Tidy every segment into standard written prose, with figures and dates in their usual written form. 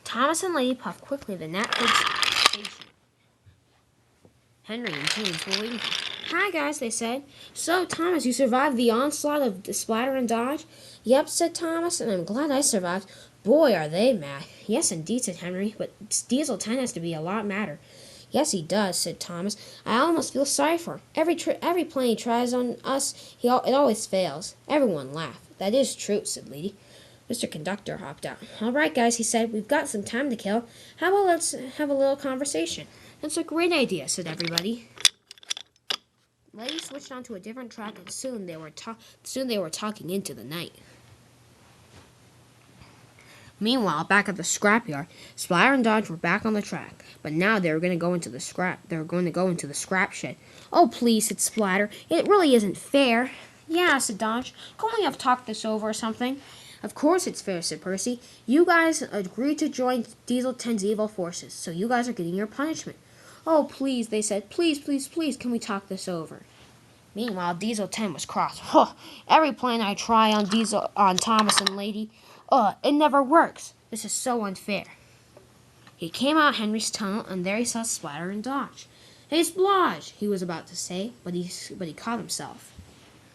Thomas and Lady puffed quickly to the Knapford station. Henry and James were waiting. Hi, guys, they said. So, Thomas, you survived the onslaught of the Splatter and Dodge? Yep, said Thomas, and I'm glad I survived. Boy, are they mad. Yes, indeed, said Henry, but Diesel 10 has to be a lot madder. Yes, he does, said Thomas. I almost feel sorry for him. Every plane he tries on us, it always fails. Everyone laughed. That is true, said Lady. Mr. Conductor hopped out. All right, guys, he said, we've got some time to kill. How about let's have a little conversation? That's a great idea, said everybody. Lady switched onto a different track, and soon they were talking into the night. Meanwhile, back at the scrapyard, Splatter and Dodge were back on the track, but now they were going to go into the scrap shed. Oh, please, said Splatter. It really isn't fair. Yeah, said Dodge. Couldn't we have talked this over or something? Of course it's fair, said Percy. You guys agreed to join Diesel 10's evil forces, so you guys are getting your punishment. Oh, please, they said. Please, please, please, can we talk this over? Meanwhile, Diesel 10 was cross. Every plan I try on Thomas and Lady, it never works. This is so unfair. He came out Henry's tunnel, and there he saw Splatter and Dodge. Hey, Splodge, he was about to say, but he caught himself.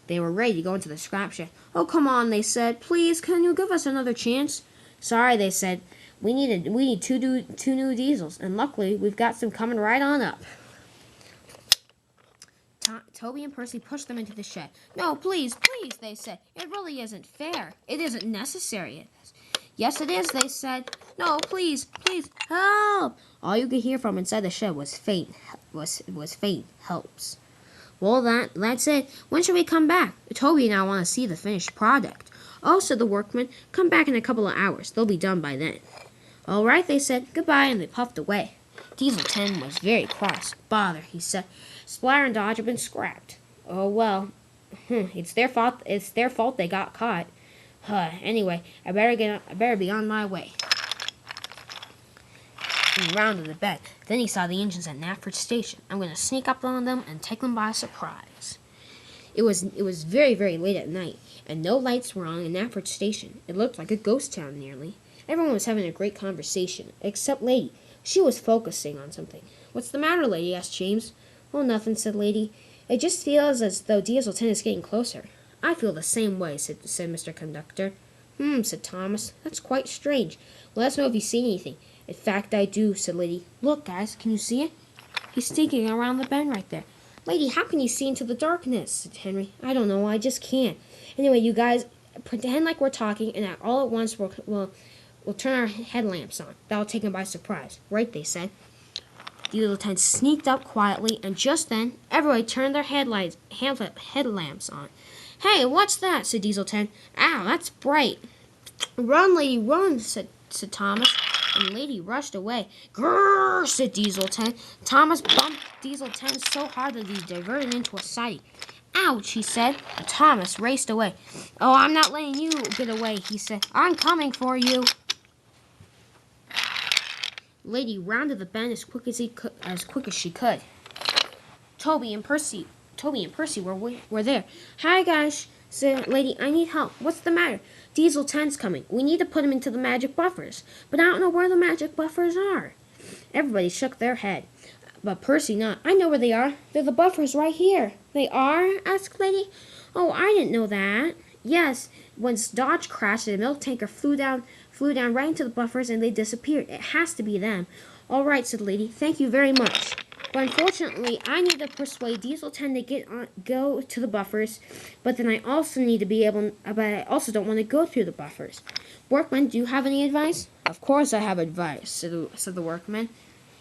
They were ready to go into the scrap shed. Oh, come on, they said. Please, can you give us another chance? Sorry, they said. We need two new diesels, and luckily we've got some coming right on up. Toby and Percy pushed them into the shed. No, please, please, they said. It really isn't fair. It isn't necessary. Yes, it is, they said. No, please, please, help! All you could hear from inside the shed was faint helps. Well, that's it. When should we come back? Toby and I want to see the finished product. Oh, said the workman. Come back in a couple of hours. They'll be done by then. All right, they said. Goodbye, and they puffed away. Diesel 10 was very cross. Bother, he said. Splatter and Dodge have been scrapped. Oh, well. It's their fault. It's their fault they got caught. Anyway, I better be on my way. He rounded the bed. Then he saw the engines at Knapford Station. I'm going to sneak up on them and take them by surprise. It was very, very late at night, and no lights were on in Knapford Station. It looked like a ghost town nearly. Everyone was having a great conversation, except Lady. She was focusing on something. What's the matter, Lady? Asked James. Oh, nothing, said Lady. It just feels as though Diesel 10 is getting closer. I feel the same way, said Mr. Conductor. Said Thomas. That's quite strange. Let us know if you see anything. In fact, I do, said Lady. Look, guys, can you see it? He's sneaking around the bend right there. Lady, how can you see into the darkness? Said Henry. I don't know, I just can't. Anyway, you guys, pretend like we're talking, and all at once we'll turn our headlamps on. That'll take them by surprise. Right, they said. Diesel 10 sneaked up quietly, and just then, everybody turned their headlamps on. Hey, what's that? Said Diesel 10. Ow, that's bright. Run, Lady, run, said Thomas, and Lady rushed away. Grrr, said Diesel 10. Thomas bumped Diesel 10 so hard that he diverted into a siding. Ouch, he said, and Thomas raced away. Oh, I'm not letting you get away, he said. I'm coming for you. Lady rounded the bend as quick as she could. Toby and Percy were there. Hi, guys, said Lady. I need help. What's the matter? Diesel 10's coming. We need to put him into the magic buffers, but I don't know where the magic buffers are. Everybody shook their head, but Percy not. I know where they are. They're the buffers right here. They are? Asked Lady. Oh, I didn't know that. Yes, once Dodge crashed, the milk tanker flew down right into the buffers, and they disappeared. It has to be them. All right, said Lady. Thank you very much. But unfortunately, I need to persuade Diesel 10 to go to the buffers, but then I also don't want to go through the buffers. Workman, do you have any advice? Of course I have advice, said the workman.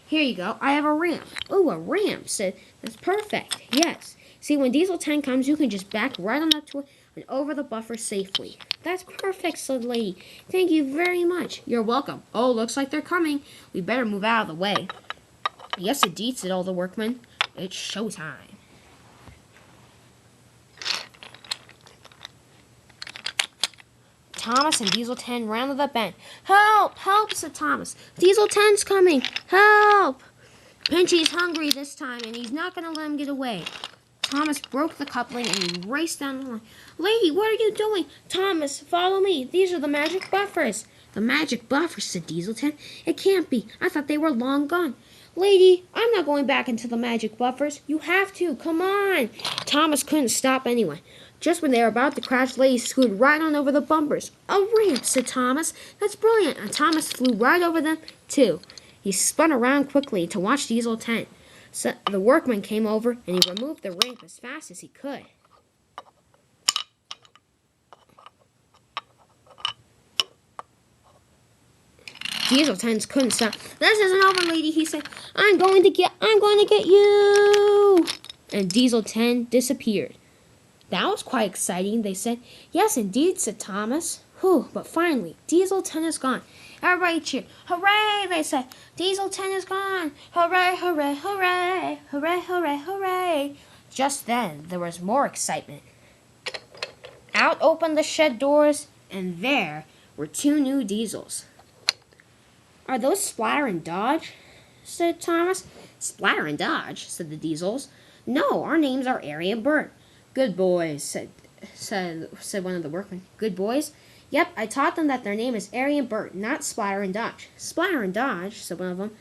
Here you go. I have a ramp. Oh, a ramp, said. That's perfect. Yes. See, when Diesel 10 comes, you can just back right on up to it and over the buffer safely. That's perfect, said Lady. Thank you very much. You're welcome. Oh, looks like they're coming. We better move out of the way. Yes, indeed, said all the workmen. It's showtime. Thomas and Diesel 10 rounded the bend. Help! Help! Said Thomas. Diesel 10's coming! Help! Pinchy's hungry this time, and he's not going to let him get away. Thomas broke the coupling, and he raced down the line. Lady, what are you doing? Thomas, follow me. These are the magic buffers. The magic buffers, said Dieselton. It can't be. I thought they were long gone. Lady, I'm not going back into the magic buffers. You have to. Come on. Thomas couldn't stop anyway. Just when they were about to crash, Lady scooted right on over the bumpers. A ramp, said Thomas. That's brilliant. And Thomas flew right over them, too. He spun around quickly to watch Diesel 10. So the workman came over, and he removed the ramp as fast as he could. Diesel 10 couldn't stop. This isn't over, lady, he said. I'm going to get you. And Diesel 10 disappeared. That was quite exciting, they said. Yes, indeed, said Thomas. Whew, but finally, Diesel 10 is gone. Everybody cheered. Hooray, they said. Diesel 10 is gone. Hooray, hooray, hooray. Hooray, hooray, hooray. Just then, there was more excitement. Out opened the shed doors, and there were 2 new diesels. Are those Splatter and Dodge? Said Thomas. Splatter and Dodge, said the diesels. No, our names are Airy and Bert. Good boys, said one of the workmen. Good boys? Yep, I taught them that their name is Airy and Bert, not Splatter and Dodge. Splatter and Dodge, said one of them.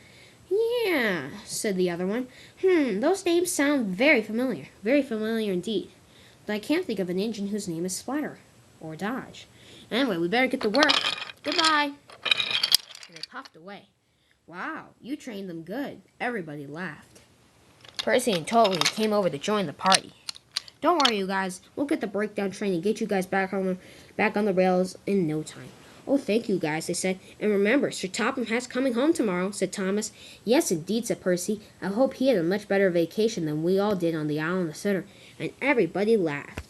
Yeah, said the other one. Those names sound very familiar indeed. But I can't think of an engine whose name is Splatter or Dodge. Anyway, we better get to work. Goodbye. And they puffed away. Wow, you trained them good. Everybody laughed. Percy and Toby came over to join the party. Don't worry, you guys. We'll get the breakdown train and get you guys back on the rails in no time. Oh, thank you, guys, they said. And remember, Sir Topham Hatt's coming home tomorrow, said Thomas. Yes, indeed, said Percy. I hope he had a much better vacation than we all did on the Island of Citter. And everybody laughed.